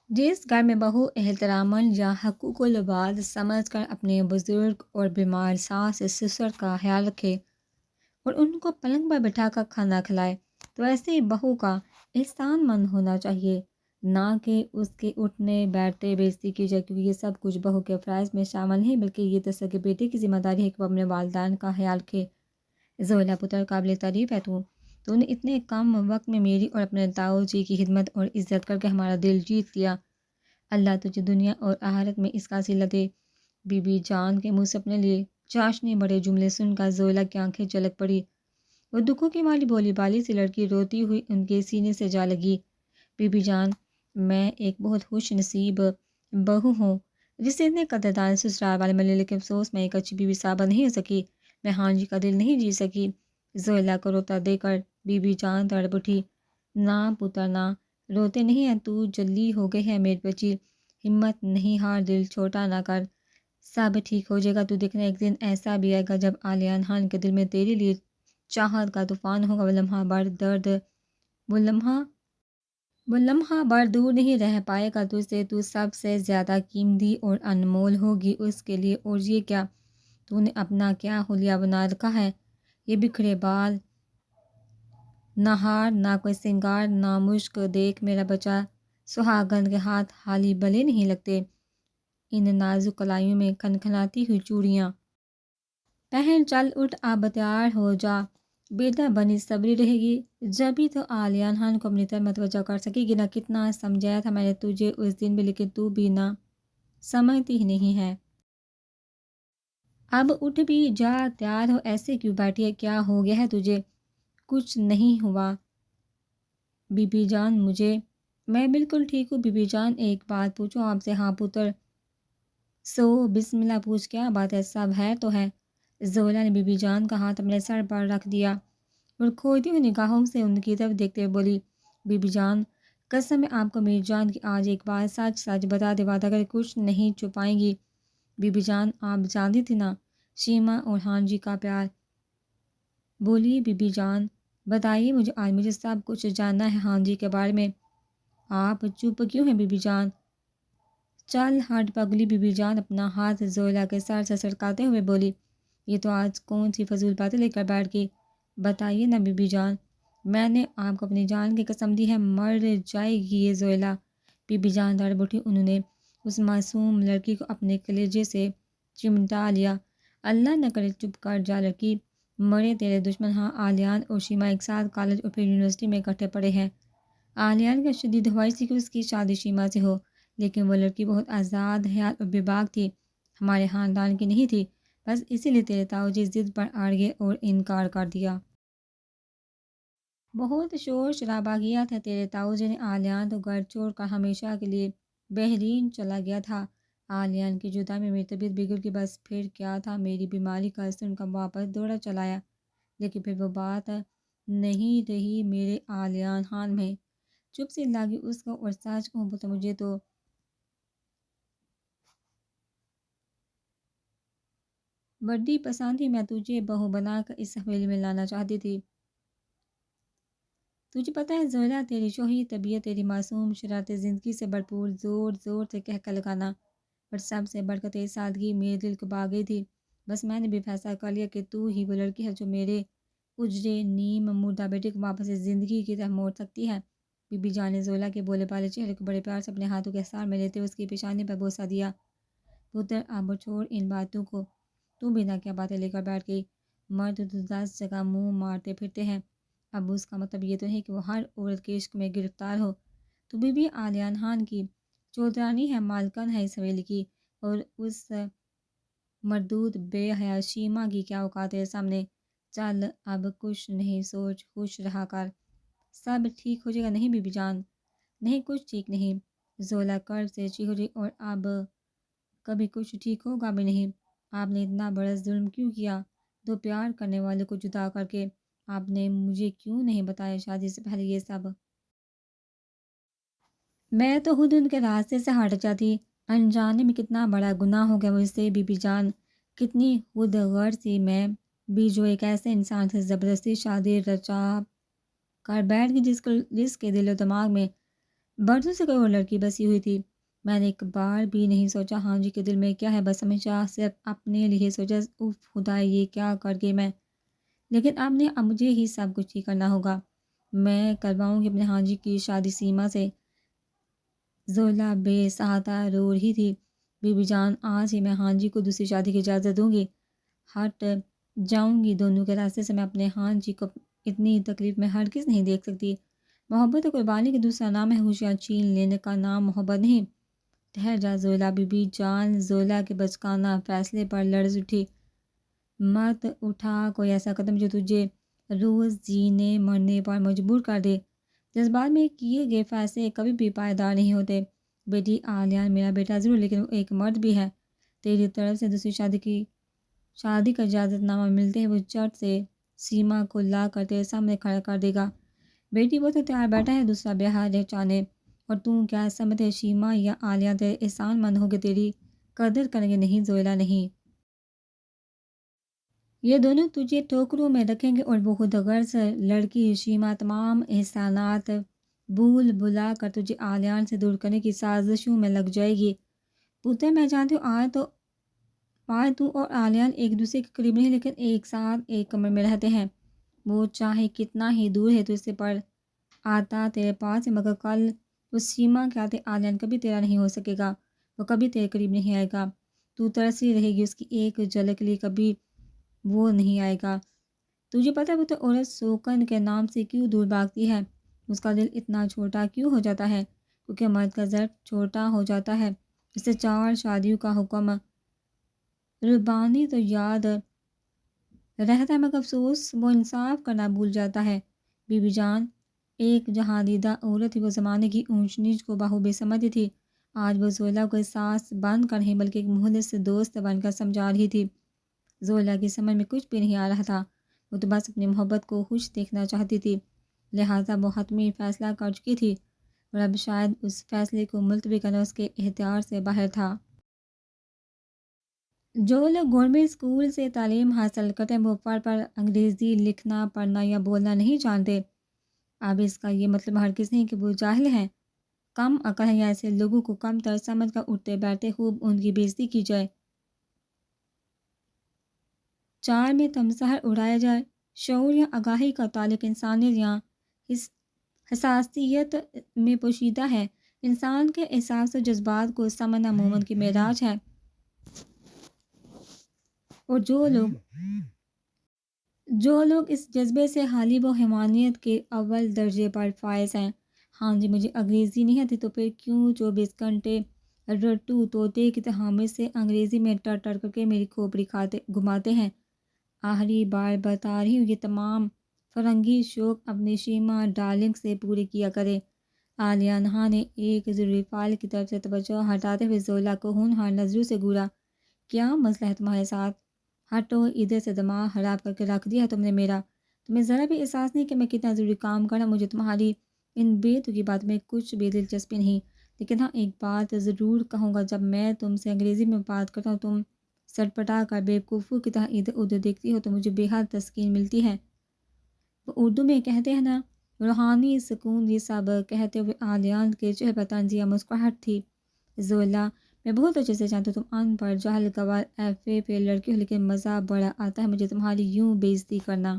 جس گھر میں بہو احتراماً یا حقوق العباد سمجھ کر اپنے بزرگ اور بیمار ساس سسر کا خیال رکھے اور ان کو پلنگ پر بٹھا کر کھانا کھلائے، تو ایسی بہو کا احسان مند ہونا چاہیے، نہ کہ اس کے اٹھنے بیٹھتے بےعزتی کی جائے، کیونکہ یہ سب کچھ بہو کے فرائض میں شامل نہیں، بلکہ یہ دراصل بیٹے کی ذمہ داری ہے کہ وہ اپنے والدین کا خیال رکھے۔ زویلا پتر، قابل تعریف ہے تو نے اتنے کم وقت میں میری اور اپنے تاؤ جی کی خدمت اور عزت کر کے ہمارا دل جیت لیا۔ اللہ تجھے دنیا اور آخرت میں اس کا صلہ دے۔ بی بی جان کے منہ سے اپنے لیے چاشنی بڑے جملے سن کر زویلا کی آنکھیں چلک پڑی۔ وہ دکھوں کی ماری بولی بالی سی لڑکی روتی ہوئی ان کے سینے سے جا لگی۔ بی بی جان، میں ایک بہت خوش نصیب بہو ہوں جسے اتنے قدردان سسرال والے ملے، لیکن افسوس میں ایک اچھی بیوی ثابت نہیں ہو سکی، میں ہاں جی کا دل نہیں جی سکی۔ زویلا کو روتا دے کر بی بی جان تڑپ اٹھی۔ نہ پتر نہ، روتے نہیں ہیں، تو جلدی ہو گئی ہے میری بچی، ہمت نہیں ہار، دل چھوٹا نہ کر، سب ٹھیک ہو جائے گا۔ تو دیکھنا ایک دن ایسا بھی آئے گا جب عالیہ خان کے دل میں تیرے لیے چاہت کا طوفان ہوگا، وہ لمحہ بر دور نہیں رہ پائے گا تجھ سے، تو سب سے زیادہ قیمتی اور انمول ہوگی اس کے لیے۔ اور یہ کیا تو نے اپنا کیا حلیہ بنا رکھا ہے؟ یہ بکھرے بال، نہ ہار نہ کوئی سنگار نہ مشک، دیکھ میرا بچہ، سہاگن کے ہاتھ حالی بلے نہیں لگتے، ان نازک کلائیوں میں کھنکھناتی ہوئی چوڑیاں پہن، چل اٹھ اب تیار ہو جا، بیٹا بنی صبری رہے گی جبھی تو عالیہ خان کو اپنی طرف متوجہ کر سکے گی۔ نہ کتنا سمجھایا تھا میں نے تجھے اس دن بھی، لیکن تو بھی نہ سمجھتی ہی نہیں ہے۔ اب اٹھ بھی جا، تیار ہو، ایسے کیوں بیٹھی ہے؟ کیا ہو گیا ہے تجھے؟ کچھ نہیں ہوا بی بی جان میں بالکل ٹھیک ہوں بی بی جان، ایک بات پوچھوں آپ سے؟ ہاں پتر، سو بسم اللہ، پوچھ، کیا بات ہے؟ سب ہے تو ہے۔ زویلا نے بی بی جان کا ہاتھ اپنے سر پر رکھ دیا اور کھوتی ہوئی نگاہوں سے ان کی طرف دیکھتے ہوئے بولی، بی بی جان، قسم ہے آپ کو میری جان کی، آج ایک بات سچ سچ بتا دے، وعدہ کر کچھ نہیں چھپائیں گی۔ بی بی جان، آپ جانتی تھی نا شیما اور ہاں جی کا پیار؟ بولی بی بی جان، بتائیے مجھے، آج مجھے سب کچھ جاننا ہے ہاں جی کے بارے میں۔ آپ چپ کیوں ہیں بی بی جان؟ چل ہٹ پگلی۔ بی بی جان اپنا ہاتھ زویلا کے سر سے سرکاتے ہوئے بولی، یہ تو آج کون سی فضول باتیں لے کر بیٹھ گئی؟ بتائیے نا بی بی جان، میں نے آپ کو اپنی جان کی قسم دی ہے، مر جائے گی یہ زویلا۔ بی بی جان تڑپ اٹھی، انہوں نے اس معصوم لڑکی کو اپنے کلیجے سے چمٹا لیا۔ اللہ نہ کرے چپ کر جا لڑکی، مرے تیرے دشمن۔ ہاں، عالیہ اور شیما ایک ساتھ کالج اور پھر یونیورسٹی میں اکٹھے پڑھے ہیں۔ عالیہ کا شدید خواہش تھی کہ اس کی شادی شیما سے ہو، لیکن وہ لڑکی بہت آزاد خیال اور بے باک تھی، ہمارے خاندان کی نہیں تھی، بس اسی لیے تیرے تاؤ جی ضد پر اڑ گئے اور انکار کر دیا۔ بہت شور شرابہ کیا تھا تیرے تاؤ جی نے، عالیہ تو گھر چھوڑ کر ہمیشہ کے لیے بحرین چلا گیا تھا۔ عالیہ کی جدائی میں میری طبیعت بگڑ گئی، بس پھر کیا تھا، میری بیماری کا اثر ان کا واپس دوڑا چلا آیا، لیکن پھر وہ بات نہیں رہی میرے عالیہ خان میں۔ چپ سی لگی اس کو، اور سچ کہوں تو مجھے تو بڑی پسند تھی، میں تجھے بہو بنا کر اس حویلی میں لانا چاہتی تھی۔ تجھے پتہ ہے زویلا، تیری شوہی طبیعت، تیری معصوم شرارتیں، زندگی سے بھرپور، زور زور سے کہہ کر لگانا، پر سب سے بڑھ کر تیری سادگی میرے دل کو بھا گئی تھی۔ بس میں نے بھی فیصلہ کر لیا کہ تو ہی وہ لڑکی ہے جو میرے اجڑے نیم مردہ بیٹے کو واپس زندگی کی طرف موڑ سکتی ہے۔ بی بی جان نے زویلا کے بولے بالے چہرے کو بڑے پیار سے اپنے ہاتھوں کے احسار میں لیتے ہوئے اس کی پیشانی پر بوسہ دیا۔ پتر، اب چھوڑ ان باتوں کو، تو بھی نہ کیا باتیں لے کر بیٹھ گئی، مرد تو 10 جگہ منہ مارتے پھرتے ہیں، اب اس کا مطلب یہ تو نہیں کہ وہ ہر عورت کے عشق میں گرفتار ہو۔ تو بی بی عالیہ خان کی چودرانی ہے، مالکن ہے اس حویلی کی، اور اس مردود بے حیا شیما کی کیا اوقات ہے سامنے؟ چل اب کچھ نہیں سوچ، خوش رہا کر، سب ٹھیک ہو جائے گا۔ نہیں بی بی جان، نہیں کچھ ٹھیک نہیں، زویلا کرب سے چیخ اٹھی، اور اب کبھی کچھ ٹھیک ہوگا بھی نہیں۔ آپ نے اتنا بڑا ظلم کیوں کیا؟ دو پیار کرنے والے کو جدا کر کے آپ نے مجھے کیوں نہیں بتایا شادی سے پہلے یہ سب؟ میں تو خود ان کے راستے سے ہٹ جاتی، انجانے میں کتنا بڑا گناہ ہو گیا مجھ سے بی بی جان، کتنی خود غرض تھی میں بھی جو ایک ایسے انسان سے زبردستی شادی رچا کر بیٹھ گئی جس کے دل و دماغ میں برسوں سے کوئی اور لڑکی بسی ہوئی تھی۔ میں نے ایک بار بھی نہیں سوچا ہاں جی کے دل میں کیا ہے، بس ہمیشہ صرف اپنے لیے سوچا اف خدا یہ کیا کر گئی میں۔ لیکن اب مجھے ہی سب کچھ ہی کرنا ہوگا۔ میں کرواؤں گی اپنے ہاں جی کی شادی سیما سے۔ زولا بے سہاتا رو رہی تھی۔ بی بی جان آج ہی میں ہاں جی کو دوسری شادی کی اجازت دوں گی، ہٹ جاؤں گی دونوں کے راستے سے۔ میں اپنے ہاں جی کو اتنی تکلیف میں ہرگز نہیں دیکھ سکتی۔ محبت و قربانی کا دوسرا نام ہے ہوشیار چھین لینے کا نام محبت نہیں۔ ٹھہر جا Zola, be be John Zola کے بچکانہ فیصلے پر لرز اٹھی۔ مت اٹھا کوئی ایسا قدم جو تجھے روز جینے مرنے پر مجبور کر دے۔ جذبات میں کیے گئے فیصلے کبھی بھی پائیدار نہیں ہوتے۔ بیٹی آلیان میرا بیٹا ضرور، لیکن وہ ایک مرد بھی ہے۔ تیری طرف سے دوسری شادی کا اجازت نامہ ملتے ہیں وہ چٹ سے سیما کو لا کر تیرے سامنے کھڑا کر دے گا۔ بیٹی وہ تو تیار بیٹھا ہے دوسرا بیاہ چاہنے، اور تو کیا سمجھ ہے سیما یا عالیہ تیرے احسان مند ہو کے تیری قدر کریں گے؟ نہیں زویلا نہیں، یہ دونوں تجھے ٹوکروں میں رکھیں گے اور وہ خود غرض لڑکی سیما تمام احسانات بھول بلا کر تجھے عالیان سے دور کرنے کی سازشوں میں لگ جائے گی۔ پتر میں جانتی ہوں آج تو اور عالیان ایک دوسرے کے قریب نہیں، لیکن ایک ساتھ ایک کمرے میں رہتے ہیں۔ وہ چاہے کتنا ہی دور ہے تو اس سے پر آتا تیرے پاس ہے، مگر کل اس سیما کے آتے عالیان کبھی تیرا نہیں ہو سکے گا، وہ کبھی تیرے قریب نہیں آئے گا۔ تو ترسی رہے گی اس کی ایک جھلک لیے، کبھی وہ نہیں آئے گا۔ تجھے پتہ ہے وہ تو عورت سوکن کے نام سے کیوں دور بھاگتی ہے؟ اس کا دل اتنا چھوٹا کیوں ہو جاتا ہے؟ کیونکہ مرد کا ضرب چھوٹا ہو جاتا ہے۔ اسے 4 شادیوں کا حکم ربانی تو یاد رہتا ہے، مگر افسوس وہ انصاف کرنا بھول جاتا ہے۔ بی بی جان ایک جہاندیدہ عورت تھی، وہ زمانے کی اونچ نیچ کو بخوبی سمجھتی تھی۔ آج وہ زولا کو احساس بن کر نہیں بلکہ ایک مخلص دوست بن کر سمجھا رہی تھی۔ زولا کی سمجھ میں کچھ بھی نہیں آ رہا تھا، وہ تو بس اپنی محبت کو خوش دیکھنا چاہتی تھی، لہٰذا وہ حتمی فیصلہ کر چکی تھی، اور اب شاید اس فیصلے کو ملتوی کرنا اس کے اختیار سے باہر تھا۔ جو لوگ گورنمنٹ اسکول سے تعلیم حاصل کرتے ہیں وہ پر انگریزی لکھنا پڑھنا یا بولنا نہیں جانتے۔ اب اس کا یہ مطلب ہرگز نہیں کہ وہ جاہل ہیں، کم عقل ہیں، یا ایسے لوگوں کو کم تر سمجھ کر اٹھتے بیٹھتے خوب ان کی بےعزتی کی جائے، 4 میں تمسخر اڑایا جائے۔ شعور یا آگاہی کا تعلق انسانیت یا حساسیت میں پوشیدہ ہے۔ انسان کے احساس و جذبات کو سمجھنا مومن کی معراج ہے، اور جو لوگ اس جذبے سے حالی و حیوانیت کے اول درجے پر فائز ہیں۔ ہاں جی مجھے انگریزی نہیں آتی، تو پھر کیوں 24 گھنٹے رٹو طوطے کی طرح سے انگریزی میں ٹر ٹر کر کے میری کھوپڑی گھماتے ہیں؟ آخری بار بتا رہی ہوں، یہ تمام فرنگی شوق اپنی شیما ڈارلنگ سے پورے کیا کرے۔ عالیہ نہا نے ایک ضروری فائل کی طرف سے توجہ ہٹاتے ہوئے زولا کو ہونہار نظروں سے گھورا۔ کیا مسئلہ ہے تمہارے ساتھ؟ ہٹو ادھر سے، دماغ خراب کر کے رکھ دیا تم نے میرا۔ تمہیں ذرا بھی احساس نہیں کہ میں کتنا ضروری کام کرنا؟ مجھے تمہاری ان بے تکی باتوں میں کچھ بھی دلچسپی نہیں، لیکن ہاں ایک بات ضرور کہوں گا، جب میں تم سے انگریزی میں بات کرتا ہوں تم سٹپٹا کر بیوقوفوں کی طرح ادھر ادھر دیکھتی ہو تو مجھے بے حد تسکین ملتی ہے۔ وہ اردو میں کہتے ہیں نا، روحانی سکون، یہ سب کہتے ہوئے عالیان کے چہرے پر طنزیہ مسکراہٹ تھی۔ زولا میں بہت اچھے سے جانتا ہوں تم ان پڑھ جاہل گوار فیل لڑکی ہو، لیکن مزہ بڑا آتا ہے مجھے تمہاری یوں بےعزتی کرنا،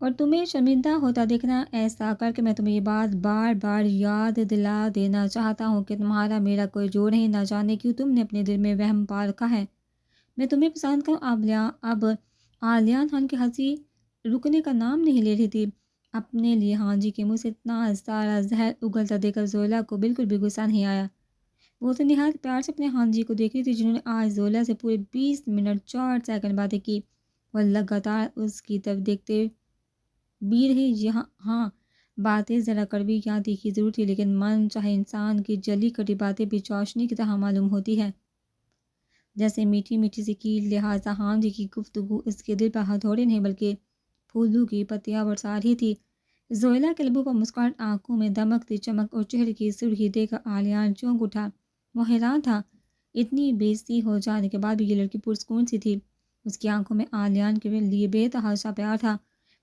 اور تمہیں شرمندہ ہوتا دیکھنا۔ ایسا کر کے میں تمہیں یہ بات بار بار یاد دلا دینا چاہتا ہوں کہ تمہارا میرا کوئی جوڑ نہیں، نہ جانے کیوں تم نے اپنے دل میں وہم پا رکھا ہے میں تمہیں پسند کروں۔ اب عالیان خان کی ہنسی رکنے کا نام نہیں لے رہی تھی۔ اپنے لیے ہاں جی کے منہ سے اتنا سارا زہر اگلتا دیکھ کر زولا کو بالکل بھی غصہ نہیں آیا۔ وہ تو نہایت پیار سے اپنے ہاں جی کو دیکھ رہی تھی، جنہوں نے آج زولا سے پورے 20 منٹ 4 سیکنڈ باتیں کی۔ وہ لگاتار اس کی طرف دیکھتے بھی رہی۔ ہاں باتیں ذرا کڑوی یا تیکھی ضرور تھی، لیکن من چاہے انسان کی جلی کٹی باتیں بھی چاشنی کی طرح معلوم ہوتی ہے، جیسے میٹھی میٹھی سی کیل۔ لہٰذا ہاں جی کی گفتگو اس کے دل پر ہتھوڑے نہیں بلکہ پھولوں کی پتیاں برسا رہی تھی۔ زویلا کے لبوں پر مسکراہٹ، آنکھوں میں دمکتی چمک اور چہرے کی سرخی دیکھ کر عالیان چونک اٹھا۔ وہ حیران تھا، اتنی بےعزتی ہو جانے کے بعد بھی یہ لڑکی پرسکون سی تھی۔ اس کی آنکھوں میں عالیان کے لیے بے تحاشا پیار تھا۔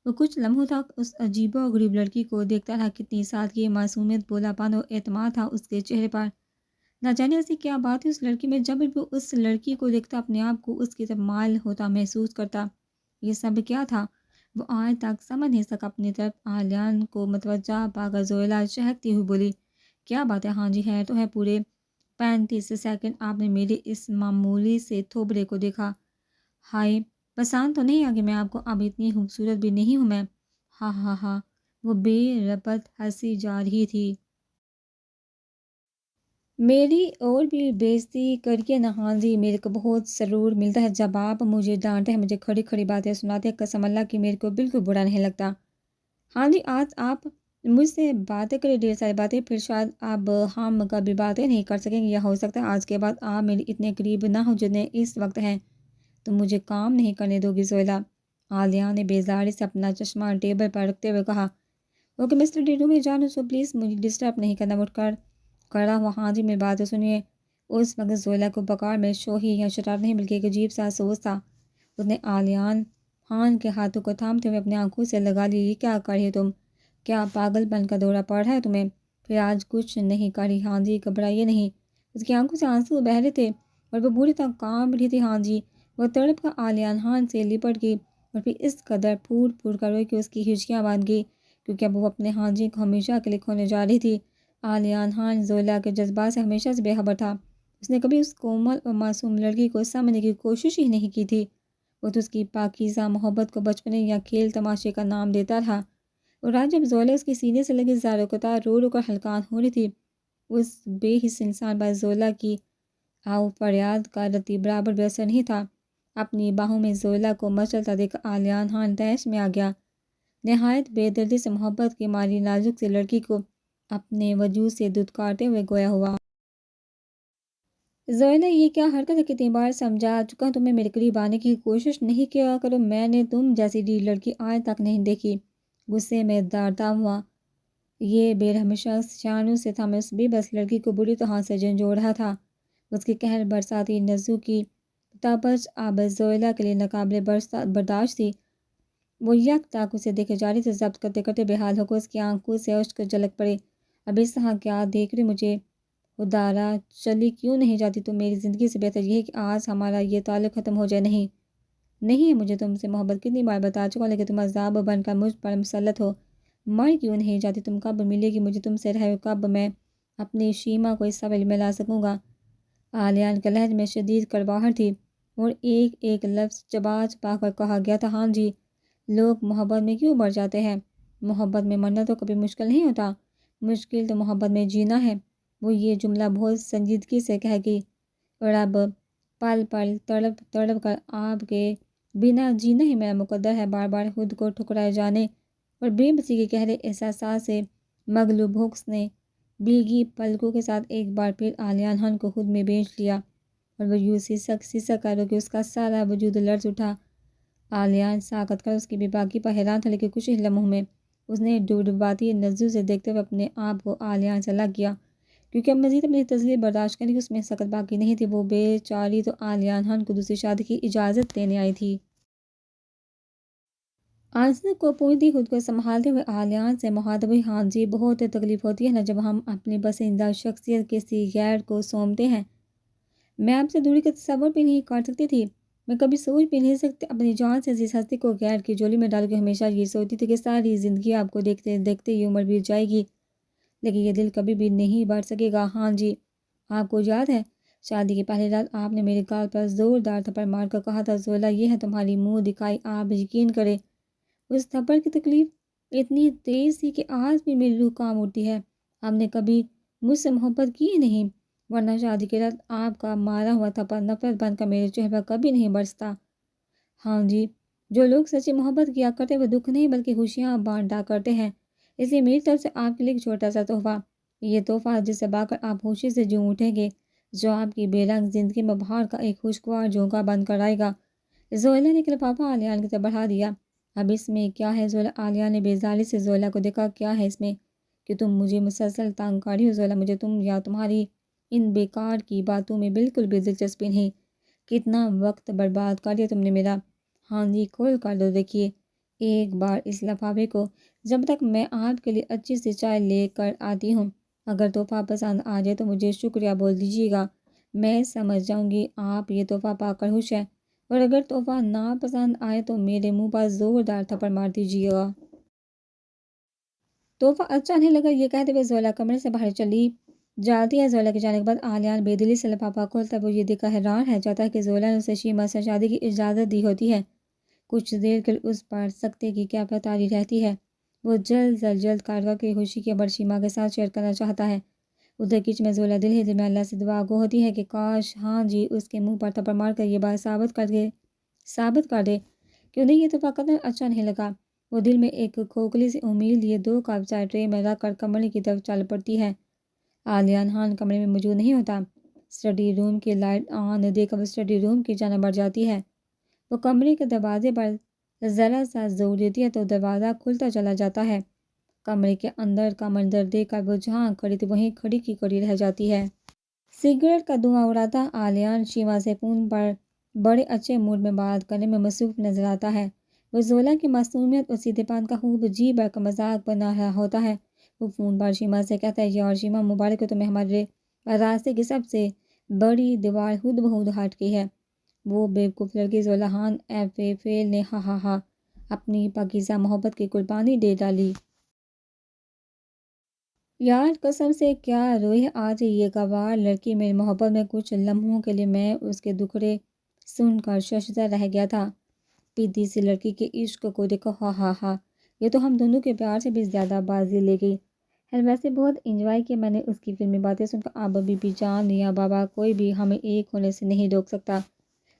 وہ کچھ لمحوں تک اس عجیب و غریب لڑکی کو دیکھتا رہا۔ کتنی سادگی، معصومیت، بولا پن اور اعتماد تھا اس کے چہرے پر۔ نہ جانے ایسی کیا بات ہے اس لڑکی میں، جب بھی وہ اس لڑکی کو دیکھتا اپنے آپ کو اس کی طرف مائل ہوتا محسوس کرتا۔ یہ سب کیا تھا؟ وہ آج تک سمجھ نہیں سکا۔ اپنی طرف عالیان کو متوجہ پا کر زویلا چہکتی ہوئی بولی، کیا بات ہے، ہاں جی ہے تو ہے، پورے 35 سیکنڈ آپ نے میرے اس معمولی سے تھوبڑے کو دیکھا۔ ہائے، پسند تو نہیں آ کہ میں آپ کو اب اتنی خوبصورت بھی نہیں ہوں میں۔ ہاں ہاں ہاں، وہ بے ربط ہنسی جا رہی تھی۔ میری اور بھی بےعزتی کریے نہ، ہاں جی، میرے کو بہت سرور ملتا ہے جب آپ مجھے ڈانٹتے ہیں، مجھے کھڑی کھڑی باتیں سناتے ہیں، قسم اللہ کی میرے کو بالکل برا نہیں لگتا۔ ہاں جی، آج آپ مجھ سے باتیں کریں، ڈھیر ساری باتیں، پھر شاید اب ہم کبھی باتیں نہیں کر سکیں گے، یا ہو سکتا ہے آج کے بعد آپ میرے اتنے قریب نہ ہو جتنے اس وقت ہیں۔ تم مجھے کام نہیں کرنے دو گی زویلا؟ عالیہ نے بیزاری سے اپنا چشمہ ٹیبل پر رکھتے ہوئے کہا۔ اوکے مسٹر ڈیڈو، میں جانوں، سو پلیز مجھے ڈسٹرب نہیں کرنا۔ اٹھ کر کھڑا ہوا، ہاں جی میری بات سنیے۔ اس وقت زویلا کو بقار میں شوخی یا شرارت نہیں بلکہ ایک عجیب سا سوز تھا۔ اس نے عالیان خان کے ہاتھوں کو تھامتے ہوئے اپنی آنکھوں سے لگا لی۔ یہ کیا کر رہی ہو تم؟ کیا پاگل پن کا دورہ پڑ رہا ہے تمہیں؟ پھر آج کچھ نہیں کر رہی، ہاں جی، گھبرائیے نہیں۔ اس کی آنکھوں سے آنسو بہہ رہے تھے اور وہ بری طرح کانپ رہی تھی، ہاں جی۔ وہ تڑپ کر عالیان خان سے لپٹ گئی اور پھر اس قدر پھوٹ پھوٹ کر روئی کہ اس کی ہچکیاں باندھ گئی، کیونکہ اب وہ اپنے ہاں جی کو ہمیشہ کے لیے کھونے جا رہی تھی۔ عالیان خان زویلا کے جذبات سے ہمیشہ سے بے خبر تھا۔ اس نے کبھی اس کومل اور معصوم لڑکی کو سمجھنے کی کوشش ہی نہیں کی تھی۔ وہ تو اس کی پاکیزہ محبت کو بچپنے یا کھیل تماشے کا نام دیتا رہا، اور آج جب زویلا اس کے سینے سے لگی زار و قطار رو رو کر ہلکان ہو رہی تھی، اس بے حس انسان پر زویلا کی آؤ فریاد کا رتی برابر بے اثر نہیں تھا۔ اپنی باہوں میں زویلا کو مچلتا دیکھ عالیان خان طیش میں آ گیا۔ نہایت بے دردی سے محبت کی ماری نازک سی لڑکی کو اپنے وجود سے دھتکارتے ہوئے گویا ہوا۔ زویلا، یہ کیا حرکت ہے؟ کتنی بار سمجھا چکا ہوں تمہیں میرے قریب آنے کی کوشش نہیں کیا کرو، میں نے تم جیسی ڈھیل لڑکی آج تک نہیں دیکھی۔ غصے میں داڑتا ہوا یہ بے رحم شخص شانوں سے تھامے اس بے بس لڑکی کو بری طرح سے جھنجھوڑ رہا تھا۔ اس کی قہر برساتی نزو کی تپش اب زویلا کے لیے ناقابل برداشت تھی۔ وہ یک تاک اسے دیکھے جا رہی تھی، ضبط کرتے کرتے بے حال ہو کر اس کی آنکھوں سے اشک جھلک پڑے۔ اب اس طرح کیا دیکھ رہی مجھے؟ خدارا چلی کیوں نہیں جاتی تم؟ میری زندگی سے بہتر یہ ہے کہ آج ہمارا یہ تعلق ختم ہو جائے۔ نہیں نہیں، مجھے تم سے محبت کتنی بار بتا چکا ہوں، لیکن تم عذاب بن کر مجھ پر مسلط ہو۔ مر کیوں نہیں جاتی تم؟ کب ملے گی مجھے تم سے رہے، کب میں اپنی شیما کو اس حویلی میں لا سکوں گا؟ عالیان کے لہجے میں شدید کڑواہٹ تھی اور ایک ایک لفظ چبا چبا کر کہا گیا تھا، ہاں جی، لوگ محبت میں کیوں مر جاتے ہیں؟ محبت میں مرنا تو کبھی مشکل نہیں ہوتا، مشکل تو محبت میں جینا ہے۔ وہ یہ جملہ بہت سنجیدگی سے کہہ گئی، اور اب پل پل تڑپ تڑپ کر آپ کے بنا جینا ہی میرا مقدر ہے۔ بار بار خود کو ٹھکرائے جانے اور بے بسی کے گہرے احساسات سے مغلوب ہو اس نے بھیگی پلکوں کے ساتھ ایک بار پھر عالیان خان کو خود میں بیچ لیا، اور وہ یوں سسک سسک کر کہ اس کا سارا وجود لرز اٹھا۔ عالیان ساکت کر اس کی بے باکی پر حیران تھا، لیکن کچھ ہی لمحوں میں اس نے ڈبڈباتی نظروں سے دیکھتے ہوئے اپنے آپ کو عالیان سے الگ کیا، کیونکہ اب مزید اپنی تذلیل برداشت کرنے کی اس میں سخت باقی نہیں تھی۔ وہ بے چاری تو عالیان خان کو دوسری شادی کی اجازت دینے آئی تھی۔ آنسو کو پوچھتی خود کو سنبھالتے ہوئے عالیان سے مخاطب ہوئی، ہاں جی، بہت تکلیف ہوتی ہے نا جب ہم اپنی پسندیدہ شخصیت کسی غیر کو سونپتے ہیں۔ میں آپ سے دوری کا تصور بھی نہیں کر سکتی تھی، میں کبھی سوچ بھی نہیں سکتی اپنی جان سے عزیز ہستی کو غیر کی جولی میں ڈال کے۔ ہمیشہ یہ سوچتی تھی کہ ساری زندگی آپ کو دیکھتے دیکھتے یہ عمر بیت جائے گی، لیکن یہ دل کبھی بھی نہیں بڑھ سکے گا۔ ہاں جی، آپ کو یاد ہے شادی کی پہلی رات آپ نے میرے گال پر زوردار تھپڑ مار کر کہا تھا، زویلا، یہ ہے تمہاری منہ دکھائی، آپ یقین کریں اس تھپڑ کی تکلیف اتنی تیز تھی کہ آج بھی میری روح کانپ اٹھتی ہے۔ آپ نے کبھی مجھ سے محبت کی ہی نہیں، ورنہ شادی کے رات آپ کا مارا ہوا تھپڑ نفرت بن کر میرے چہرے پر کبھی نہیں برستا۔ ہاں جی، جو لوگ سچی محبت کیا کرتے وہ دکھ نہیں بلکہ خوشیاں بانٹا کرتے ہیں۔ اس لیے میری طرف سے آپ کے لیے ایک چھوٹا سا تحفہ، یہ تحفہ جس سے پا کر آپ خوشی سے جھوم اٹھیں گے، جو آپ کی بے رنگ زندگی میں بہار کا ایک خوشگوار جھونکا بن کر آئے گا۔ زویلا نے لفافہ عالیان کی طرف بڑھا دیا۔ اب اس میں کیا ہے زویلا؟ عالیہ نے بیزاری سے زویلا کو دیکھا، کیا ہے اس میں کہ تم مجھے مسلسل تنگ کر رہی ہو؟ زویلا، مجھے تم یا تمہاری ان بیکار کی باتوں میں بالکل بھی دلچسپی نہیں۔ کتنا وقت برباد کر دیا تم نے میرا۔ ہاں جی، کھول کر دو، دیکھیے ایک بار اس لفافے کو جب تک میں آپ کے لیے اچھی سی چائے لے کر آتی ہوں، اگر تحفہ پسند آ جائے تو مجھے شکریہ بول دیجیے گا، میں سمجھ جاؤں گی آپ یہ تحفہ پا کر خوش ہیں، اور اگر تحفہ ناپسند آئے تو میرے منہ پر زوردار تھپڑ مار دیجیے گا۔ تحفہ اچھا نہیں لگا، یہ کہتے ہوئے زولا کمرے سے باہر چلی جاتی ہے۔ زولا کے جانے کے بعد عالیان بے دلی سے لفافہ کھولتا ہے، وہ یہ دیکھ کر حیران رہ جاتا ہے کہ زولا نے اسے شیما سے شادی کی اجازت دی ہوتی ہے۔ کچھ دیر کے لیے اس پر سکتے کی کیفیت طاری رہتی ہے، وہ جلد کاروا کی خوشی کی خبر شیما کے ساتھ شیئر کرنا چاہتا ہے۔ ادھر کچن میں زولا دل ہی دل میں اللہ سے دعا گو ہوتی ہے کہ کاش ہاں جی اس کے منہ پر تھپڑ مار کر یہ بات ثابت کر دے کہ انہیں یہ تحفہ قدر اچھا نہیں لگا۔ وہ دل میں ایک کھوکھلی سی امید لیے 2 کپ چائے ٹرے میں رکھ کر کمرے کی طرف چل پڑتی ہے۔ عالیان خان کمرے میں موجود نہیں ہوتا۔ اسٹڈی روم کی لائٹ آن دیکھ کر وہ اسٹڈی روم کی جانب بڑھ جاتی ہے۔ وہ کمرے کے دروازے پر ذرا سا زور دیتی ہے تو دروازہ کھلتا چلا جاتا ہے۔ کمرے کے اندر کا منظر دیکھ کر وہ جہاں کھڑی تھی وہیں کھڑی کی کھڑی رہ جاتی ہے۔ سگریٹ کا دھواں اڑاتا عالیان شیما سے فون پر بڑے اچھے موڈ میں بات کرنے میں مصروف نظر آتا ہے۔ وہ زولا کی معصومیت اور سیدھے پان کا خوب جی بھر کر مذاق بنا رہا ہوتا ہے۔ وہ فون پر شیما سے کہتا ہے یار شیما مبارک ہو تمہیں ہمارے راستے کی سب سے بڑی دیوار ہد بہد ہٹ گئی ہے۔ وہ بیوقوف لڑکی زولا خان فیل نے ہا ہا ہا اپنی پاکیزہ محبت کی قربانی دے ڈالی۔ یار قسم سے کیا روئی ہے آج یہ گوار لڑکی میری محبت میں کچھ لمحوں کے لیے میں اس کے دکھڑے سن کر ششدر رہ گیا تھا۔ پیدی سی لڑکی کے عشق کو دیکھو ہا ہا ہا، یہ تو ہم دونوں کے پیار سے بھی زیادہ بازی لے گئی۔ خیر ویسے بہت انجوائے کیا میں نے اس کی فلمی باتیں سن کر۔ اب بی بی جان یا بابا کوئی بھی ہمیں ایک ہونے سے نہیں روک سکتا،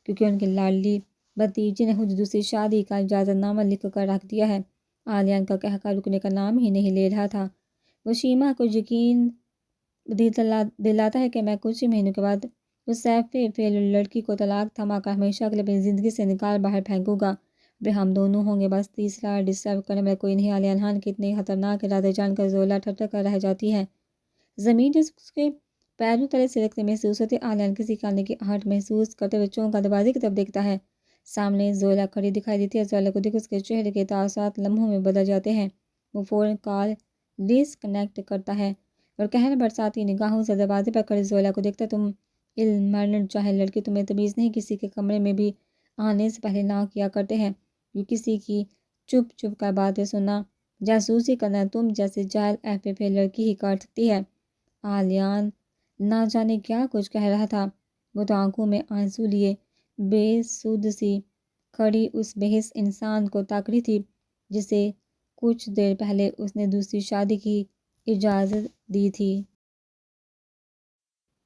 کیونکہ ان کی لاڈلی بھتیجی نے خود دوسری شادی کا اجازت نامہ لکھ کر رکھ دیا ہے۔ عالیان کا قہقہ رکنے کا نام ہی نہیں لے رہا تھا۔ وہ شیما کو یقین دلاتا ہے کہ میں کچھ ہی مہینوں کے بعد اس سیفے فیل لڑکی کو طلاق تھما کر ہمیشہ کے لیے اپنی زندگی سے نکال باہر پھینکوں گا، پھر ہم دونوں ہوں گے، بس تیسرا ڈسٹرب کرنے میں کوئی نہیں۔ عالیان خان کے اتنے خطرناک ارادے جان کر زولا ٹھٹک کر رہ جاتی ہے۔ زمین جس اس کے پیروں تلے سلکتے محسوس ہوتی ہے۔ عالیان کسی کھانے کی آہٹ محسوس کرتے ہوئے چونکا دروازے کی طرف دیکھتا ہے، سامنے زولا کھڑی دکھائی دیتی ہے۔ زولا کو دیکھ اس کے چہرے کے تاثرات لمحوں میں بدل جاتے ہیں۔ وہ فوراً کال ڈسکنیکٹ کرتا ہے اور قہر برساتی نگاہوں سے دروازے پر کھڑی زولا کو دیکھتا ہے۔ تم علم جاہل لڑکی، تمہیں تمیز نہیں، کسی کے کمرے میں بھی آنے سے پہلے نہ کیا کرتے ہیں، یہ کسی کی چپ کر باتیں سننا، جاسوسی کرنا تم جیسے جاہل ایفے لڑکی ہی کر سکتی ہے۔ عالیان نہ جانے کیا کچھ کہہ رہا تھا، وہ تو آنکھوں میں آنسو لیے بے سود سی کھڑی اس بے حس انسان کو تاک رہی تھی جسے کچھ دیر پہلے اس نے دوسری شادی کی اجازت دی تھی۔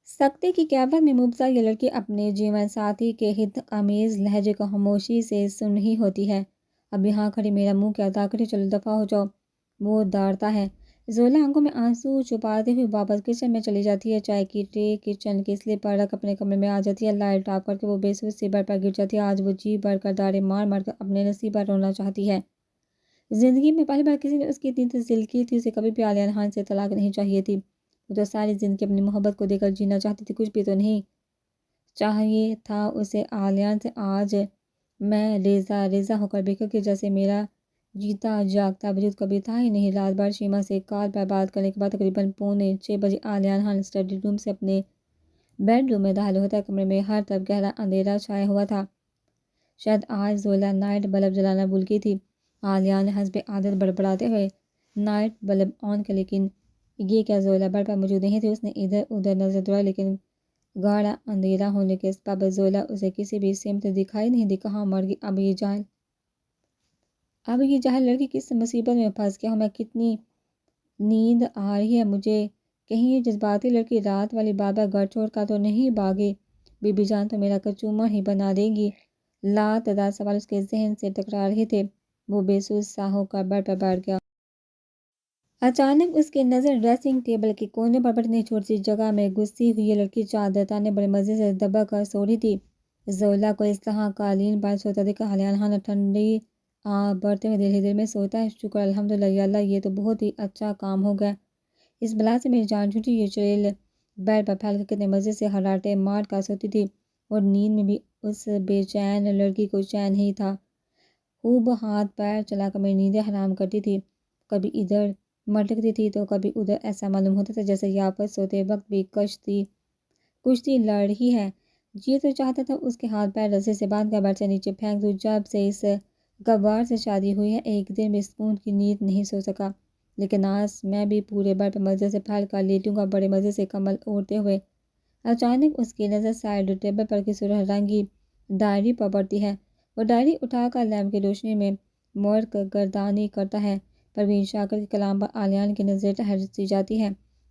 سکتے کی کیفیت میں مبتلا یہ لڑکی اپنے جیون ساتھی کے حد آمیز لہجے کو خاموشی سے سن رہی ہوتی ہے۔ اب یہاں کھڑی میرا منہ کیا تاک رہی، چلو دفعہ ہو جاؤ، وہ ڈانٹتا ہے۔ زولا آنکھوں میں آنسو چھپاتے ہوئے واپس کچن میں چلی جاتی ہے۔ چائے کی ٹرے کچن کے سلپ پر رکھ اپنے کمرے میں آ جاتی ہے۔ لائٹ آف کر کے وہ بے سوچ سی بیڈ پر گر جاتی ہے۔ آج وہ جی بھر کر داڑیں مار مار کر اپنے نصیب پر رونا چاہتی ہے۔ زندگی میں پہلی بار کسی نے اس کی اتنی تحسین کی تھی، اسے کبھی بھی عالیان خان سے طلاق نہیں چاہیے تھی۔ وہ تو ساری زندگی اپنی محبت کو دے کر جینا چاہتی تھی، کچھ بھی تو نہیں چاہیے تھا اسے عالیان سے۔ آج میں ریزہ ہو کر بکھر گئی، جیسے میرا جیتا جاگتا وجود کبھی تھا ہی نہیں۔ رات بھر شیما سے کال پر بات کرنے کے بعد تقریباً 5:45 بجے عالیان خان اسٹڈی روم سے اپنے بیڈ روم میں داخل ہوتا ہے۔ کمرے میں ہر طرف گہرا اندھیرا چھایا ہوا تھا، شاید آج زولا نائٹ بلب جلانا بھول گئی تھی۔ عالیان نے حسب عادت بڑبڑاتے ہوئے نائٹ بلب آن کیا، لیکن یہ کیا زولا بیڈ پر موجود نہیں تھی۔ اس نے ادھر ادھر نظر دوڑائی، لیکن گاڑھا اندھیرا ہونے کے سبب زولا اسے کسی بھی سمت دکھائی نہیں دی۔ کہاں مر گئی اب یہ جاہل لڑکی کس مصیبت میں پھنس گیا ہوں میں، کتنی نیند آ رہی ہے مجھے، کہیں یہ جذباتی لڑکی رات والی بات پر گھر چھوڑ کر تو نہیں بھاگی، بی بی جان تو میرا کچومر ہی بنا دے گی۔ لاتعداد سوال اس کے ذہن سے ٹکرا رہے تھے۔ وہ بے سوچ سا ہو کر بیڈ پر بیٹھ گیا۔ اچانک اس کی نظر ڈریسنگ ٹیبل کے کونے پر اتنی چھوٹی سی جگہ میں گھسی ہوئی یہ لڑکی چادر تانے بڑے مزے سے دبا کر سو رہی تھی۔ زولا کو اس طرح قالین پر سوتا دیکھا عالیان خان ٹھنڈی آنکھ بھرتے ہوئے دل ہی دل میں سوچتا ہے، شکر الحمدللہ یا اللہ، یہ تو بہت ہی اچھا کام ہو گیا، اس بلا سے میری جان چھوٹی۔ یہ چڑیل بیڈ پر پھیل کر کتنے مزے سے حراٹے مار کر سوتی تھی، اور نیند میں بھی اس بے چین لڑکی کو چین ہی تھا۔ خوب ہاتھ پیر چلا کر میری نیندیں حرام کرتی تھی، کبھی ادھر مٹکتی تھی تو کبھی ادھر، ایسا معلوم ہوتا تھا جیسے یہ آپس سوتے وقت بھی کشتی لڑ رہی ہے۔ یہ تو چاہتا تھا اس کے ہاتھ پیر رسے سے باندھ کر بیٹھ سے نیچے پھینک دوں۔ جب سے اس گوار سے شادی ہوئی ہے ایک دن بھی سکون کی نیند نہیں سو سکا، لیکن آج میں بھی پورے بیڈ پہ مزے سے پھیل کر لیٹوں گا، بڑے مزے سے کمبل اوڑھتے ہوئے۔ اچانک اس کی نظر سائڈ ٹیبل پر کی سرخ رنگی ڈائری پر پڑتی ہے۔ وہ ڈائری اٹھا کر لیمپ کی روشنی میں موڑ کر گردانی کرتا ہے۔ پروین شاکر کے کلام پر عالیان کی نظریں ٹھہر سی جاتی ہیں۔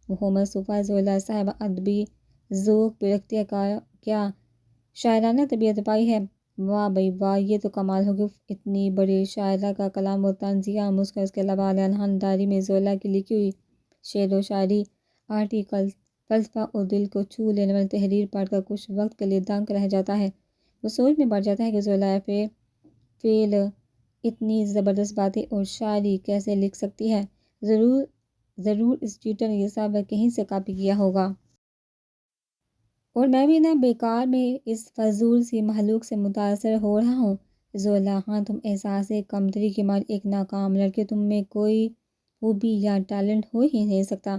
وہ مصطفیٰ زولا صاحبہ ادبی ذوق بھی رکھتی ہے، کیا شاعرانہ طبیعت پائی ہے۔ واہ بھئی واہ، یہ تو کمال ہو گئی، اتنی بڑی شاعرہ کا کلام و طنزیہ مسکر۔ اس کے علاوہ عالیان خان ڈائری میں زولا کی لکھی ہوئی شعر و شاعری، آرٹیکل، فلسفہ اور دل کو چھو لینے والی تحریر پڑھ کر کچھ وقت کے لیے دنگ رہ جاتا ہے۔ وہ سوچ میں پڑ جاتا ہے کہ زولا فعل اتنی زبردست باتیں اور شاعری کیسے لکھ سکتی ہے۔ ضرور اس چیٹر نے یہ سب کہیں سے کاپی کیا ہوگا، اور میں بھی نہ بیکار میں اس فضول سی مخلوق سے متاثر ہو رہا ہوں۔ زولا، ہاں تم احساس کمتری کی ماری ایک ناکام لڑکی، تم میں کوئی خوبی یا ٹیلنٹ ہو ہی نہیں سکتا۔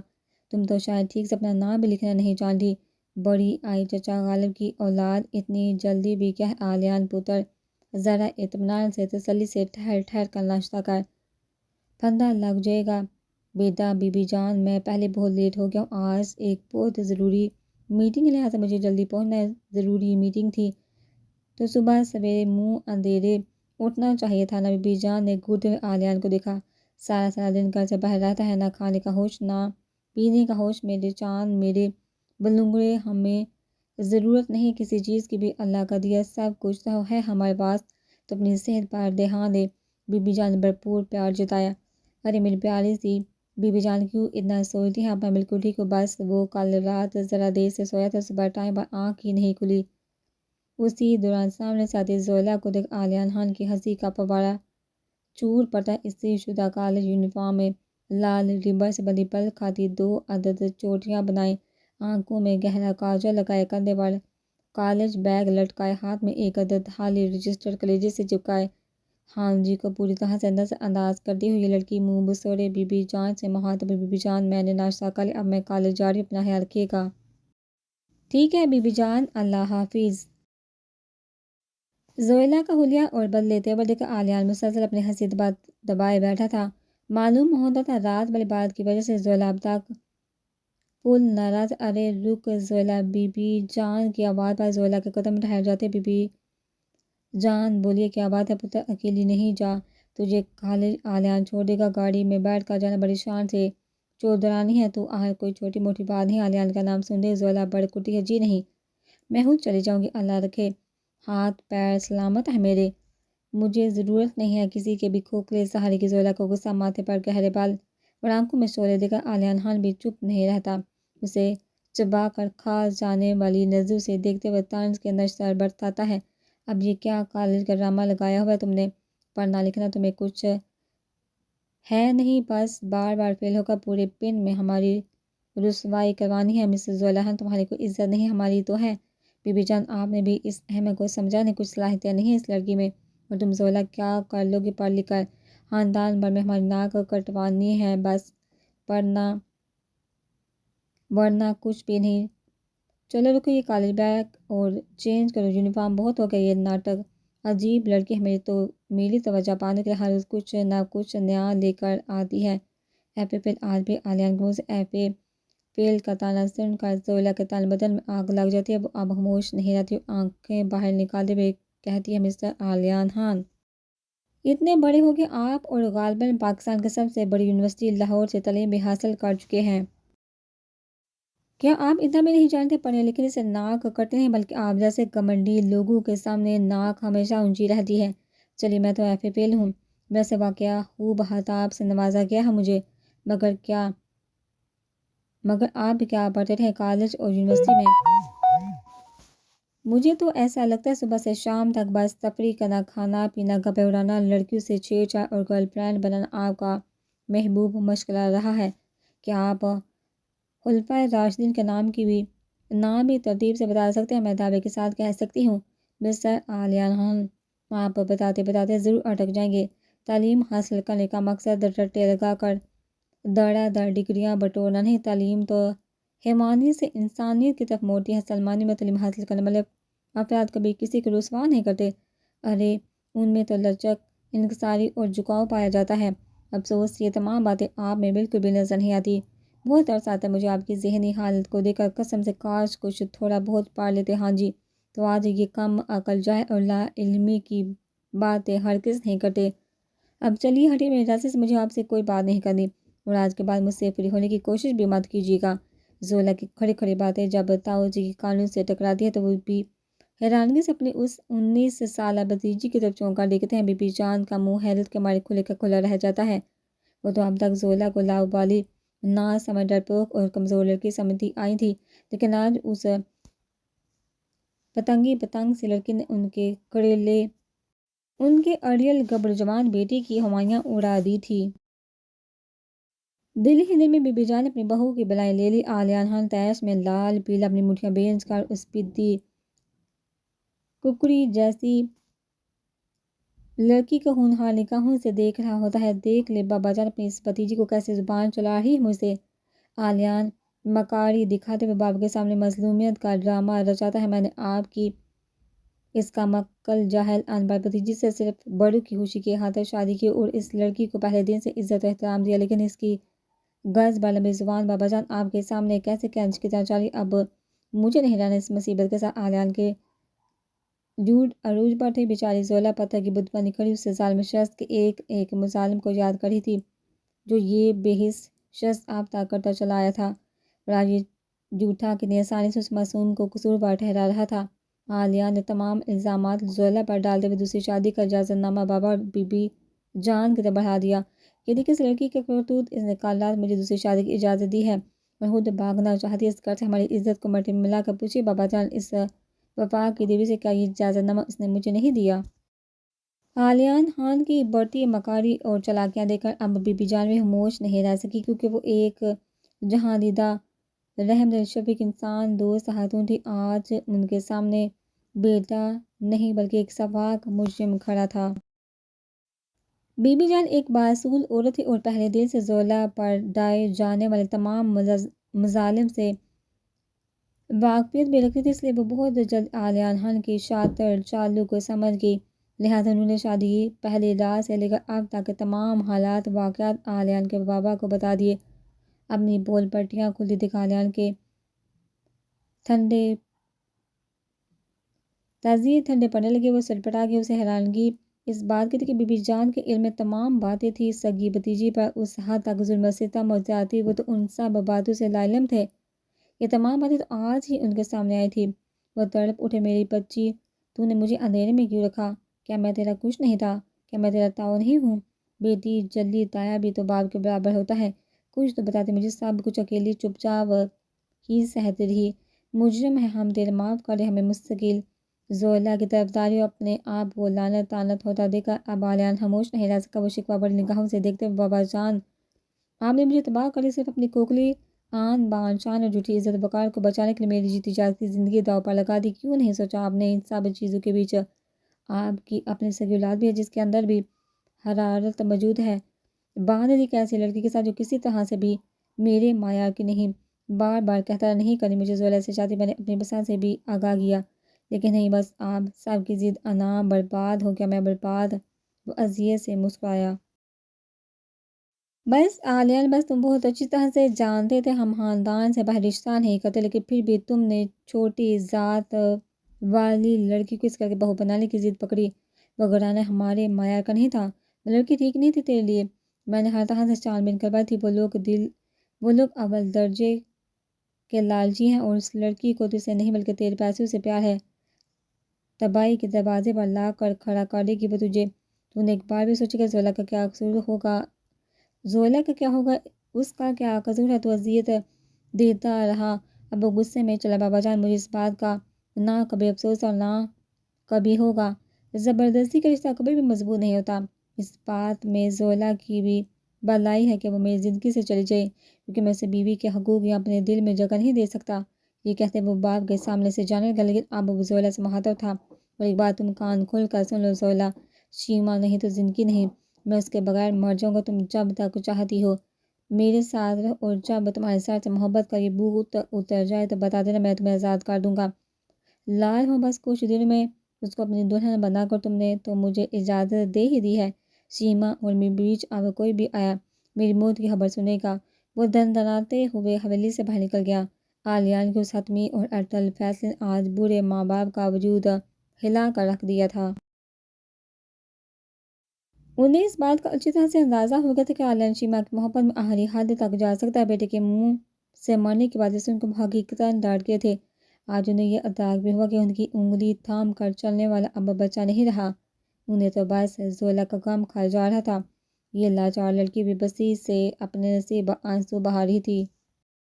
تم تو شاید ٹھیک سے اپنا نام بھی لکھنا نہیں جانتی۔ بڑی آئی چچا غالب کی اولاد، اتنی جلدی بھی کیا؟ عالیان پتر، ذرا اطمینان سے تسلی سے ٹھہر کر ناشتہ کر، پھندا لگ جائے گا۔ بیٹا بی بی جان، میں پہلے بہت لیٹ ہو گیا ہوں، آج ایک بہت ضروری میٹنگ ہے، لہٰذا مجھے جلدی پہنچنا ہے۔ ضروری میٹنگ تھی تو صبح سویرے منہ اندھیرے اٹھنا چاہیے تھا نا؟ بی بی جان نے گھورتے ہوئے عالیان کو دیکھا۔ سارا دن گھر سے باہر رہتا ہے، نہ کھانے کا ہوش نہ پینے کا ہوش، میرے چاند میرے بلنگڑے، ہمیں ضرورت نہیں کسی چیز کی بھی، اللہ کا دیا سب کچھ تو ہے ہمارے پاس، تو اپنی صحت پر دھیان دے۔ بی بی جان نے بھرپور پیار جتایا۔ ارے میری پیاری سی بی بی جان، کیوں اتنا سوچتی ہیں آپ؟ میں بالکل ٹھیک ہوں، بس وہ کل رات ذرا دیر سے سویا تھا، صبح ٹائم پر آنکھ ہی نہیں کھلی۔ اسی دوران سامنے سے آتی زولا کو دیکھ عالیان خان کی ہنسی کا فوارہ چور پڑتا۔ استری شدہ کالج یونیفارم میں لال ربن سے بندھی پل کھاتی، 2 عدد چوٹیاں بنائے، آنکھوں میں گہرا کاجل لگائے، کندھے پر کالج بیگ لٹکائے، ہاتھ میں ایک عدد تھالی رجسٹر کلیجے سے چپکائے، ہاں جی کو پوری طرح سے نظر انداز کرتی ہوئی یہ لڑکی منہ بسوڑے بی بی جان سے مخاطب: بی بی جان، میں نے ناشتہ کر لیا، اب میں کالج جا رہی ہوں، اپنا خیال رکھیے گا۔ ٹھیک ہے بی بی جان، اللہ حافظ۔ زولا کا حلیہ اور بدلے تیور دیکھ کر عالیان مسلسل اپنی ہنسی دبائے بیٹھا تھا۔ معلوم ہوتا تھا رات والی بات کی وجہ سے زولا اب تک پل نہ رہا تھا۔ ارے رک زولا، بی بی جان کی آواز پر زولا کے قدم ٹھہر جاتے۔ بی بی جان بولیے، کیا بات ہے پتر؟ اکیلی نہیں جا، تجھے کالج عالیان چھوڑ دے گا، گاڑی میں بیٹھ کر جانا، بڑی شان سے چودرانی ہے تو۔ آہ، کوئی چھوٹی موٹی بات نہیں۔ عالیان کا نام سنتے زولا بڑکتی ہے، جی نہیں، میں خود چلی جاؤں گی، اللہ رکھے ہاتھ پیر سلامت ہے میرے، مجھے ضرورت نہیں ہے کسی کے بھی کھوکھلے سہارے کی۔ زولا کو غصہ، ماتھے پر گہرے بال اور آنکھوں میں شعلے دے کر عالیان خان بھی چپ نہیں رہتا، اسے چبا کر کھا جانے والی نظروں سے دیکھتے ہوئے طنز کے اندر سر برتاتا ہے۔ اب یہ کیا کالج کا ڈرامہ لگایا ہوا ہے تم نے؟ پڑھنا لکھنا تمہیں کچھ ہے نہیں، بس بار بار فیل ہو کر پورے پن میں ہماری رسوائی کروانی ہے۔ مسز زولا خان، تمہاری کوئی عزت نہیں، ہماری تو ہے۔ بی بی جان، آپ نے بھی اس احمق کو سمجھا نہیں، کچھ صلاحیتیں نہیں ہیں اس لڑکی میں، اور تم زولا کیا کر لو گی پڑھ لکھ کر؟ خاندان بھر میں ہماری ناک کٹوانی ہے بس، پڑھنا ورنہ کچھ بھی نہیں۔ چلو رکو، یہ کالج بیگ اور چینج کرو یونیفارم، بہت ہو گیا یہ ناٹک۔ عجیب لڑکی ہے، میری توجہ پانے کے لیے ہر روز کچھ نہ کچھ نیا لے کر آتی ہے۔ ایف اے فیل، آج بھی عالیان کے منہ سے ایف اے فیل کا طعنہ سن کر زولا کے تن بدن میں آگ لگ جاتی ہے۔ وہ اب خاموش نہیں رہتی، آنکھیں باہر نکالتے ہوئے کہتی ہے: مسٹر عالیان خان، اتنے بڑے ہو گئے آپ اور غالباً پاکستان کی سب سے بڑی یونیورسٹی لاہور سے تعلیم بھی حاصل کر چکے ہیں، کیا آپ اتنا بھی نہیں جانتے؟ پڑھنے لکھنے سے ناک کٹتے نہیں، بلکہ آپ جیسے گھمنڈی لوگوں کے سامنے ناک ہمیشہ اونچی رہتی ہے۔ چلیے، میں تو ایف اے فیل ہوں، ویسے واقعہ خوب خطاب سے نوازا گیا ہے مجھے، مگر آپ کیا پڑھتے رہے کالج اور یونیورسٹی میں؟ مجھے تو ایسا لگتا ہے صبح سے شام تک بس تفریح کرنا، کھانا پینا، گپیں اڑانا، لڑکیوں سے چھیڑ چھاڑ اور گرل فرینڈ بنانا آپ کا محبوب مشغلہ رہا ہے۔ کیا آپ خلفائے راشدین کے نام بھی ترتیب سے بتا سکتے ہیں؟ میں دعوے کے ساتھ کہہ سکتی ہوں مسٹر عالیان خان، آپ بتاتے بتاتے ضرور اٹک جائیں گے۔ تعلیم حاصل کرنے کا مقصد رٹے لگا کر دڑا دڑ ڈگریاں بٹورنا نہیں، تعلیم تو حیوانی سے انسانیت کی طرف موڑتی ہے۔ سلمانی میں تعلیم حاصل کرنے والے افراد کبھی کسی کو رسوا نہیں کرتے، ارے ان میں تو لچک، انکساری اور جھکاؤ پایا جاتا ہے۔ افسوس یہ تمام باتیں آپ میں بالکل بھی نظر نہیں آتی۔ بہت ترس آتا ہے مجھے آپ کی ذہنی حالت کو دیکھ کر، قسم سے کاش کچھ تھوڑا بہت پڑھ لیتے۔ ہاں جی، تو آج یہ کم عقل، جاہل اور لا علمی کی باتیں ہرگز نہیں کرتے۔ اب چلیے ہٹیے، میرے اجازت سے مجھے آپ سے کوئی بات نہیں کرنی، اور آج کے بعد مجھ سے فری ہونے کی کوشش بھی مت کیجیے گا۔ زولا کی کھڑی کھڑی باتیں جب تاؤ جی کی قانون سے ٹکراتی ہے تو وہ بھی حیرانگی سے اپنی اس 19 سالہ بھتیجی کی طرف چونک کر دیکھتے ہیں۔ بی بی جان کا منہ حیرت کے مارے کھلے کا کھلا رہ جاتا ہے۔ وہ تو اب تک زولا کو لاابالی، نہ سمجھ، ڈرپوک اور کمزور لڑکی سمجھتی آئی تھی، لیکن آج اس پتنگی پتنگ سی لڑکی نے ان کے اڑیل گبر جوان بیٹی کی ہوائیاں اڑا دی تھی۔ دل ہی دل میں بی بی جان نے اپنی بہو کی بلائیں لے لی۔ عالیہ خان تیش میں لال پیلا اپنی مٹھیاں بھینج کر اس پدی ککڑی جیسی لڑکی کو ہونہار نگاہوں سے دیکھ رہا ہوتا ہے۔ دیکھ لے بابا جان اپنی اس بھتیجی کو کیسے زبان چلا رہی ہے مجھ سے۔ عالیہ مکاری دکھاتے ہوئے بابا کے سامنے مظلومیت کا ڈرامہ رچاتا ہے۔ میں نے آپ کی اس کا مکل جاہل ان پڑھ بھتیجی سے صرف بڑوں کی خوشی کی خاطر شادی کی اور اس لڑکی کو پہلے دن سے عزت و احترام دیا، لیکن اس کی گز بر لمبی زبان بابا جان آپ کے سامنے کیسے کینچ کی طرح چلی۔ اب مجھے نہیں رہنا اس مصیبت کے ساتھ۔ عالیہ کے جھوٹ عروج پر تھے۔ بیچاری زولا پتھر کی بت بنی کھڑی اس ظالم شخص کے ایک ایک مظالم کو یاد کر رہی تھی جو یہ بے حس شخص آپ تک کرتا چلا آیا تھا، اور آج یہ جھوٹا کتنی آسانی سے اس معصوم کو قصوروار ٹھہرا رہا تھا۔ عالیہ نے تمام الزامات زولا پر ڈالتے ہوئے دوسری شادی کا اجازت نامہ بابا اور بی بی جان کی طرف بڑھا دیا۔ یہ دیکھیں اس لڑکی کے کرتوت، اس نے کل رات مجھے دوسری شادی کی اجازت دی ہے اور خود بھاگنا چاہتی ہے۔ اس گھر سے ہماری عزت کو مٹی میں ملا کر پوچھیے بابا جان اس وفاق کی دیوی سے، کیا یہ اجازت نامہ اس نے مجھے نہیں دیا؟ عالیہ خان کی بڑھتی مکاری اور چالاکیاں دیکھ کر اب بی بی جان بھی خاموش نہیں رہ سکی، کیونکہ وہ ایک جہاں دیدہ، رحم دل، شفیق، انسان دوست خاتون تھی۔ آج ان کے سامنے بیٹا نہیں بلکہ ایک سفاک مجرم کھڑا تھا۔ بی بی جان ایک بااصول عورت تھی اور پہلے دن سے زولا پر ڈھائے جانے والے تمام مظالم سے واقفیت بھی رکھتی تھی، اس لیے وہ بہت جلد عالیہ خان کی شاطر چالوں کو سمجھ گئی۔ لہٰذا انہوں نے شادی کی پہلی رات سے لے کر اب تک کے تمام حالات واقعات عالیہ کے بابا کو بتا دیے۔ اپنی بول پٹیاں کھلی دیکھ عالیہ کے تعزیے ٹھنڈے پڑنے لگے۔ وہ سڑپٹا گئی۔ اسے حیرانگی اس بات کی تھی کہ بی بی جان کے علم میں تمام باتیں تھیں۔ سگی بھتیجی پر اس حد تک ظلم و ستم اور زیادتی، وہ تو ان سب باتوں سے لاعلم تھے۔ یہ تمام باتیں تو آج ہی ان کے سامنے آئی تھیں۔ وہ تڑپ اٹھے، میری بچی، تو نے مجھے اندھیرے میں کیوں رکھا؟ کیا میں تیرا کچھ نہیں تھا؟ کیا میں تیرا تاؤ نہیں ہوں؟ بیٹی جلی تایا بھی تو باپ کے برابر ہوتا ہے، کچھ تو بتاتے مجھے۔ سب کچھ اکیلی چپ چاپ ہی سہتی رہی۔ مجرم ہے ہم، تیرے معاف کر دے ہمیں۔ مستقل زولا کی طرفداری اور اپنے آپ کو لعنت طعنت ہوتا دیکھ کر اب عالیہ خاموش نہیں رہ سکا۔ وہ شکوہ بھری نگاہوں سے دیکھتے ہوئے، بابا جان آپ نے مجھے تباہ کر دیا، صرف اپنی کھوکھلی آن بان شان اور جھوٹی عزت و وقار کو بچانے کے لیے میری جیتی جاگتی زندگی داؤ پر لگا دی۔ کیوں نہیں سوچا آپ نے ان سب چیزوں کے بیچ آپ کی اپنی سگی اولاد بھی ہے، جس کے اندر بھی حرارت موجود ہے؟ باندھ دی ایسی لڑکی کے ساتھ جو کسی طرح سے بھی میرے معیار کی نہیں۔ بار بار کہتا نہیں کرنی مجھے زولا سے شادی، میں نے اپنی پسند سے بھی آگاہ کیا، لیکن نہیں، بس آپ سب کی ضد انا برباد ہو گیا، میں برباد۔ وہ اذیت سے مسکرایا۔ بس عالیہ، بس تم بہت اچھی طرح سے جانتے تھے ہم خاندان سے باہر رشتہ نہیں کرتے، لیکن پھر بھی تم نے چھوٹی ذات والی لڑکی کو اس گھر کی بہو بنانے کی ضد پکڑی۔ وہ گھرانہ ہمارے معیار کا نہیں تھا، وہ لڑکی ٹھیک نہیں تھی تیرے لیے۔ میں نے ہر طرح سے چھان بین کروائی تھی۔ وہ لوگ اول درجے کے لالچی ہیں، اور اس لڑکی کو تجھ سے نہیں بلکہ تیرے پیسوں سے پیار ہے۔ تباہی کے دروازے پر لا کر کھڑا کر دے گی وہ تجھے۔ تو نے ایک بار بھی سوچا کہ زولا کا کیا قصور ہوگا؟ زولا کا کیا ہوگا؟ اس کا کیا قصور ہے؟ تو اذیت دیتا رہا۔ اب وہ غصے میں چلا، بابا جان مجھے اس بات کا نہ کبھی افسوس اور نہ کبھی ہوگا۔ زبردستی کا رشتہ کبھی بھی مضبوط نہیں ہوتا۔ اس بات میں زولا کی بھی بھلائی ہے کہ وہ میری زندگی سے چلی جائے، کیونکہ میں اسے بیوی کے حقوق یا اپنے دل میں جگہ نہیں دے سکتا۔ یہ کہتے وہ باپ کے سامنے سے جانے لگا، لیکن اب وہ زولا سے مخاطب تھا اور ایک بات تم کان کھول کر سن لو زولا، شیما نہیں تو زندگی نہیں، میں اس کے بغیر مر جاؤں گا۔ تم جب تک چاہتی ہو میرے ساتھ رہو، اور جب تمہارے ساتھ سے محبت کا یہ بھوت اتر جائے تو بتا دینا، میں تمہیں آزاد کر دوں گا۔ لال ہوں بس کچھ دن میں اس کو اپنی دلہن بنا کر تم نے تو مجھے اجازت دے ہی دی ہے۔ شیما اور میرے بیچ اب کوئی بھی آیا میری موت کی خبر سنے گا۔ وہ دندناتے ہوئے حویلی سے باہر نکل گیا۔ آلیان کی اس حتمی اور اٹل فیصلے نے آج برے ماں باپ کا وجود ہلا کر رکھ دیا تھا۔ انہیں اس بات کا اچھی طرح سے اندازہ ہو گیا تھا کہ آلیان شیما کی محبت میں آخری حد تک جا سکتا ہے۔ بیٹے کے منہ سے مرنے کی باتیں سن کر حقیقتاً ڈر گئے تھے۔ آج انہیں یہ ادراک بھی ہوا کہ ان کی انگلی تھام کر چلنے والا اب بچہ نہیں رہا، انہیں تو بس زولا کا غم کھا جا رہا تھا۔ یہ لاچار لڑکی بھی بسی سے اپنے نصیب آنسو بہا رہی تھی۔